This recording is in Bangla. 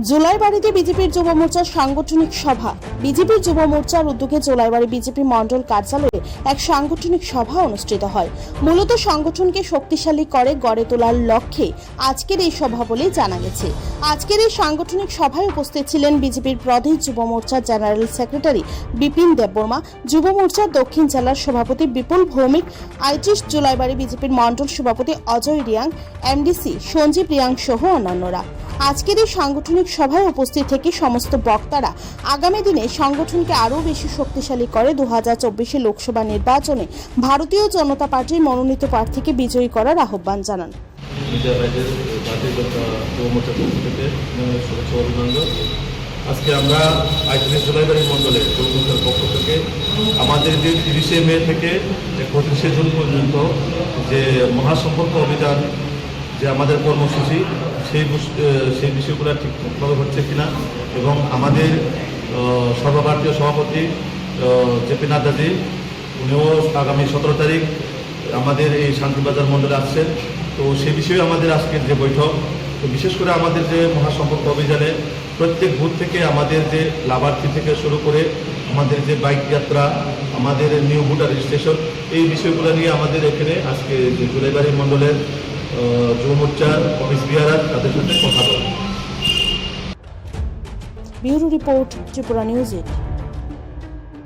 জোলাইবাড়িতে বিজেপির যুব মোর্চার সাংগঠনিক সভা। বিজেপির যুব মোর্চার উদ্যোগে জোলাইবাড়ি বিজেপি মণ্ডল কার্যালয়ে এক সাংগঠনিক সভা অনুষ্ঠিত হয়। মূলত সংগঠনকে শক্তিশালী করে গড়ে তোলার লক্ষ্যে আজকের এই সভা বলে জানা গেছে। আজকের এই সাংগঠনিক সভায় উপস্থিত ছিলেন বিজেপির প্রদেশ যুব মোর্চার জেনারেল সেক্রেটারি বিপিন দেববর্মা, যুব মোর্চার দক্ষিণ জেলার সভাপতি বিপুল ভৌমিক, ৩৮ জোলাইবাড়ি বিজেপির মণ্ডল সভাপতি অজয় রিয়াং, এমডিসি সঞ্জীব রিয়াং সহ অন্যান্যরা। আজকের এই সাংগঠনিক সভায় উপস্থিত থেকে সমস্ত বক্তারা আগামী দিনে সংগঠনকে আরও বেশি শক্তিশালী করে 2024 লোকসভা নির্বাচনে ভারতীয় জনতা পার্টির মনোনীত প্রার্থীকে বিজয়ী করার আহ্বান জানান। আজকে আমরা ৩৮ জুলাইবাড়ি মণ্ডলের যুব মোর্চার পক্ষ থেকে আমাদের যে 30শে মে থেকে 31শে জুন পর্যন্ত যে মহাসম্পর্ক অভিযান যে আমাদের কর্মসূচি সেই বিষয়গুলো ঠিকঠাকভাবে হচ্ছে কিনা এবং আমাদের সর্বভারতীয় সভাপতি জেপি নাড্ডাজি উনিও আগামী 17 তারিখ আমাদের এই শান্তিবাজার মণ্ডলে আসছেন। তো সেই বিষয়ে আমাদের আজকের যে বৈঠক, তো বিশেষ করে আমাদের যে মহাসম্পর্ক অভিযানে প্রত্যেক বুথ থেকে আমাদের যে লাভার্থী থেকে শুরু করে আমাদের যে বাইক যাত্রা, আমাদের নিউ ভোটার রেজিস্ট্রেশন, এই বিষয়গুলো নিয়ে আমাদের এখানে আজকে যে জুলাইবাড়ি মণ্ডলের যুব মোর্চার অফিস বিহার তাদের সাথে কথা বলব। Bureau report, Tripura news.